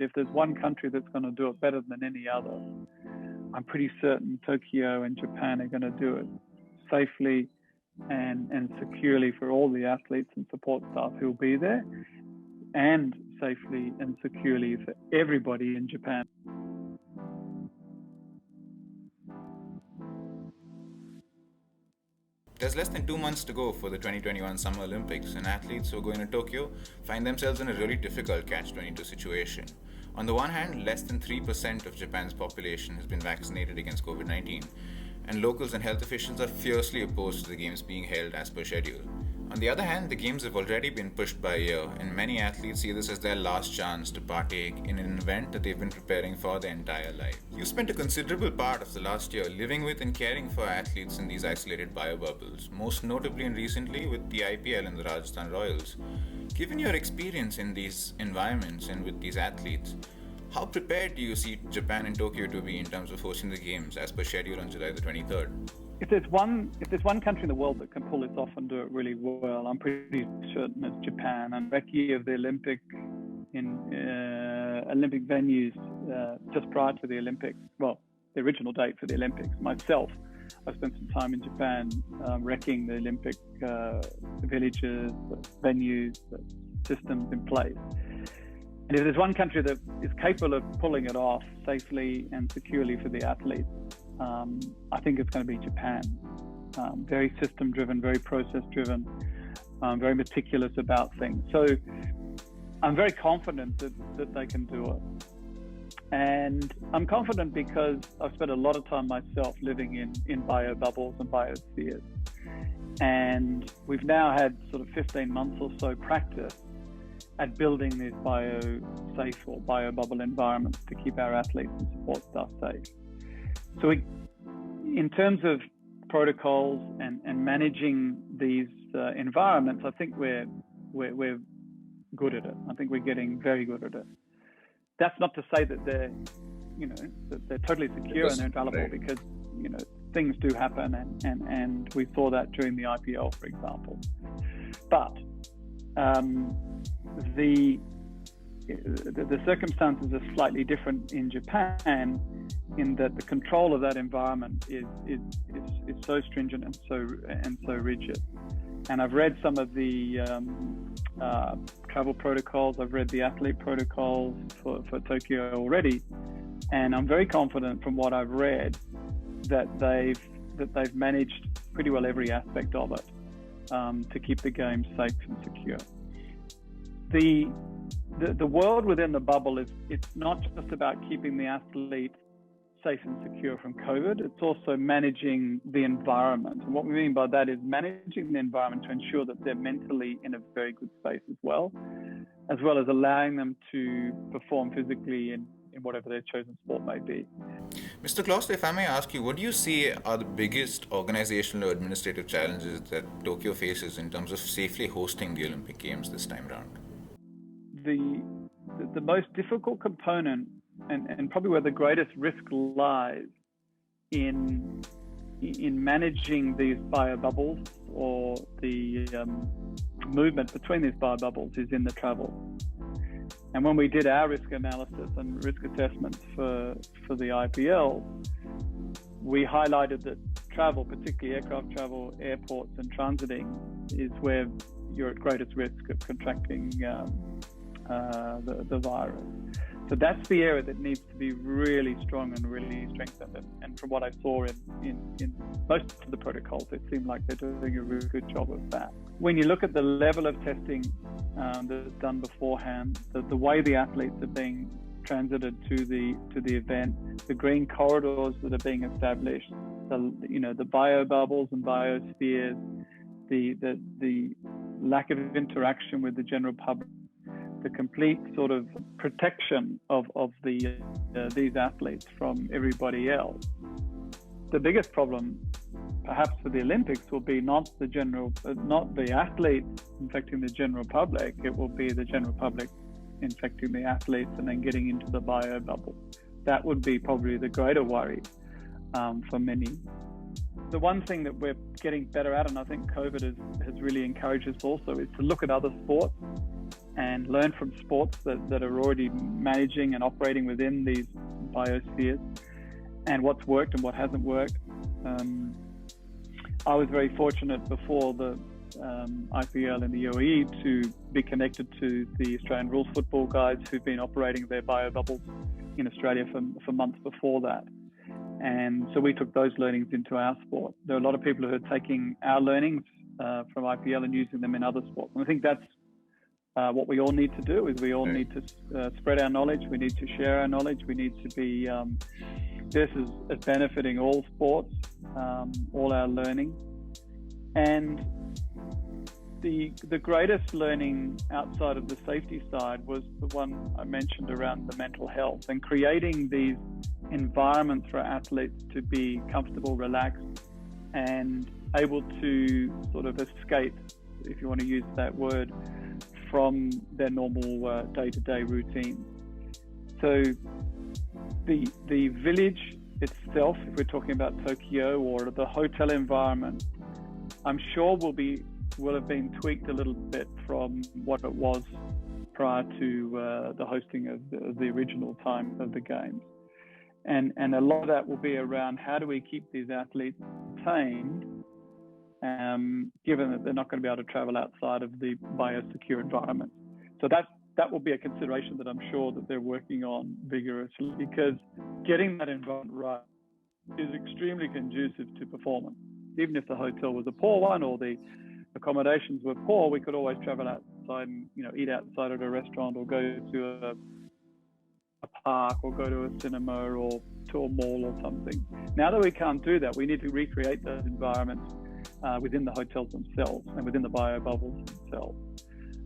If there's one country that's going to do it better than any other, I'm pretty certain Tokyo and Japan are going to do it safely and securely for all the athletes and support staff who will be there, and safely and securely for everybody in Japan. There's less than 2 months to go for the 2021 Summer Olympics, and athletes who are going to Tokyo find themselves in a really difficult catch-22 situation. On the one hand, less than 3% of Japan's population has been vaccinated against COVID-19, and locals and health officials are fiercely opposed to the Games being held as per schedule. On the other hand, the Games have already been pushed by a year, and many athletes see this as their last chance to partake in an event that they've been preparing for their entire life. You spent a considerable part of the last year living with and caring for athletes in these isolated biobubbles, most notably and recently with the IPL and the Rajasthan Royals. Given your experience in these environments and with these athletes, how prepared do you see Japan and Tokyo to be in terms of hosting the Games as per schedule on July the 23rd? If there's one country in the world that can pull this off and do it really well, I'm pretty certain it's Japan. And recce of the Olympic venues just prior to the Olympics, well, the original date for the Olympics. Myself, I spent some time in Japan wrecking the Olympic villages, venues, systems in place. And if there's one country that is capable of pulling it off safely and securely for the athletes, I think it's going to be Japan. Very system-driven, very process-driven, very meticulous about things. So I'm very confident that they can do it. And I'm confident because I've spent a lot of time myself living in bio bubbles and biospheres. And we've now had sort of 15 months or so practice at building these bio-safe or bio-bubble environments to keep our athletes and support staff safe. So in terms of protocols and managing these environments, I think we're good at it. I think we're getting very good at it. That's not to say that they're totally secure and they're infallible, because things do happen, and we saw that during the IPL, for example. But the circumstances are slightly different in Japan, in that the control of that environment is so stringent and so rigid. And I've read some of the travel protocols. I've read the athlete protocols for Tokyo already, and I'm very confident from what I've read that they've managed pretty well every aspect of it to keep the game safe and secure. The world within the bubble it's not just about keeping the athlete safe and secure from COVID, it's also managing the environment. And what we mean by that is managing the environment to ensure that they're mentally in a very good space as well as allowing them to perform physically in whatever their chosen sport may be. Mr. Gloster, if I may ask you, what do you see are the biggest organizational or administrative challenges that Tokyo faces in terms of safely hosting the Olympic Games this time around? The most difficult component and probably where the greatest risk lies in managing these biobubbles or the movement between these biobubbles is in the travel. And when we did our risk analysis and risk assessments for the IPL, we highlighted that travel, particularly aircraft travel, airports and transiting, is where you're at greatest risk of contracting the virus. So that's the area that needs to be really strong and really strengthened. And from what I saw in most of the protocols, it seemed like they're doing a really good job of that. When you look at the level of testing that's done beforehand, the way the athletes are being transited to the event, the green corridors that are being established, the bio bubbles and biospheres, the lack of interaction with the general public, the complete sort of protection of these athletes from everybody else. The biggest problem, perhaps for the Olympics, will be not the athletes infecting the general public. It will be the general public infecting the athletes and then getting into the bio bubble. That would be probably the greater worry for many. The one thing that we're getting better at, and I think COVID has really encouraged us also, is to look at other sports and learn from sports that are already managing and operating within these biospheres, and what's worked and what hasn't worked. I was very fortunate before the IPL in the UAE to be connected to the Australian rules football guys who've been operating their bio bubbles in Australia for months before that. And so we took those learnings into our sport. There are a lot of people who are taking our learnings from IPL and using them in other sports. And I think that's what we all need to do, is we all need to spread our knowledge. We need to share our knowledge. We need to be, this is benefiting all sports, all our learning. And the greatest learning outside of the safety side was the one I mentioned around the mental health, and creating these environments for athletes to be comfortable, relaxed, and able to sort of escape, if you want to use that word, from their normal day-to-day routine. So the village itself, if we're talking about Tokyo, or the hotel environment, I'm sure will have been tweaked a little bit from what it was prior to the hosting of the original time of the games. And a lot of that will be around how do we keep these athletes entertained, given that they're not going to be able to travel outside of the biosecure environment. So that will be a consideration that I'm sure that they're working on vigorously, because getting that environment right is extremely conducive to performance. Even if the hotel was a poor one or the accommodations were poor, we could always travel outside and eat outside at a restaurant, or go to a park, or go to a cinema, or to a mall or something. Now that we can't do that, we need to recreate those environments within the hotels themselves and within the bio bubbles themselves.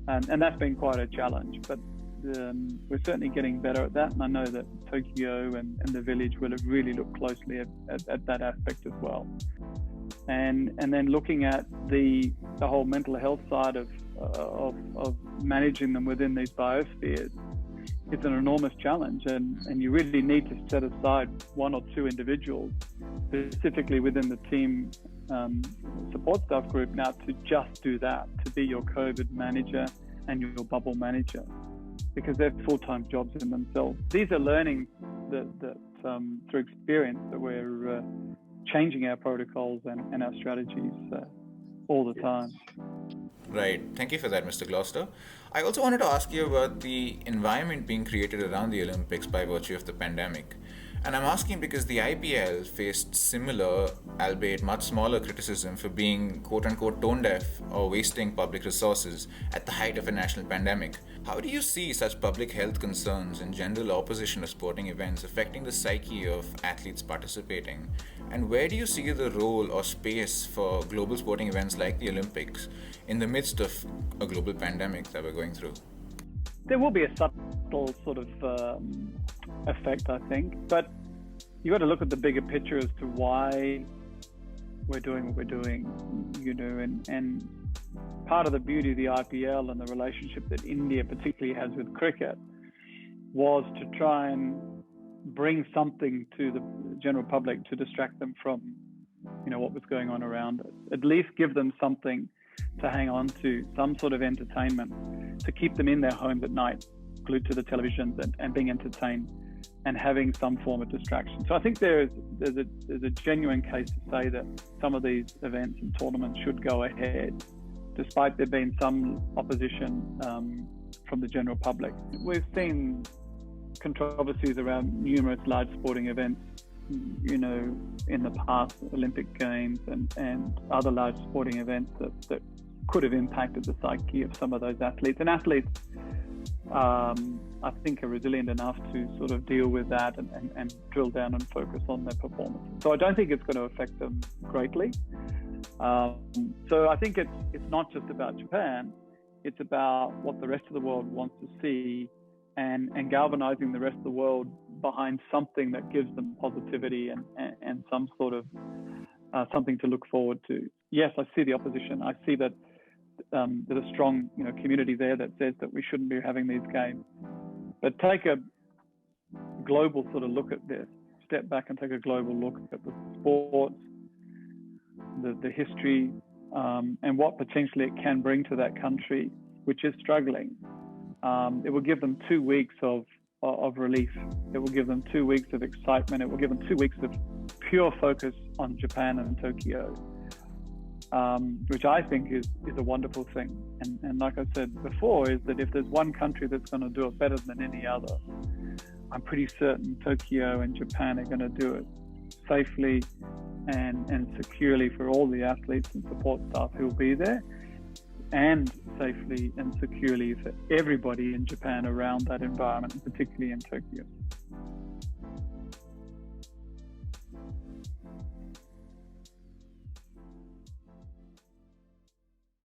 And that's been quite a challenge, but we're certainly getting better at that. And I know that Tokyo and the village will have really looked closely at that aspect as well. And then looking at the whole mental health side of managing them within these biospheres, it's an enormous challenge, and you really need to set aside one or two individuals specifically within the team support staff group now to just do that, to be your COVID manager and your bubble manager, because they're full-time jobs in themselves. These are learnings that through experience that we're changing our protocols and our strategies all the time. Right. Thank you for that, Mr. Gloster. I also wanted to ask you about the environment being created around the Olympics by virtue of the pandemic. And I'm asking because the IPL faced similar, albeit much smaller, criticism for being quote-unquote tone-deaf or wasting public resources at the height of a national pandemic. How do you see such public health concerns and general opposition to sporting events affecting the psyche of athletes participating? And where do you see the role or space for global sporting events like the Olympics in the midst of a global pandemic that we're going through? There will be a subtle sort of effect, I think, but you got to look at the bigger picture as to why we're doing what we're doing, and part of the beauty of the IPL and the relationship that India particularly has with cricket was to try and bring something to the general public to distract them from, what was going on around us. At least give them something to hang on to, some sort of entertainment to keep them in their homes at night, glued to the televisions and being entertained and having some form of distraction. So I think there's a genuine case to say that some of these events and tournaments should go ahead, despite there being some opposition from the general public. We've seen controversies around numerous large sporting events, in the past, Olympic Games and other large sporting events that could have impacted the psyche of some of those athletes. And athletes, I think, are resilient enough to sort of deal with that and drill down and focus on their performance. So I don't think it's going to affect them greatly. So I think it's not just about Japan, it's about what the rest of the world wants to see, and galvanizing the rest of the world behind something that gives them positivity and some sort of something to look forward to. Yes, I see the opposition. I see that there's a strong community there that says that we shouldn't be having these games. But take a global sort of look at this. Step back and take a global look at the sports, the history, and what potentially it can bring to that country, which is struggling. It will give them 2 weeks of relief. It will give them 2 weeks of excitement. It will give them 2 weeks of pure focus on Japan and Tokyo, which I think is a wonderful thing. And like I said before, is that if there's one country that's going to do it better than any other, I'm pretty certain Tokyo and Japan are going to do it safely and securely for all the athletes and support staff who will be there, and safely and securely for everybody in Japan around that environment, particularly in Tokyo.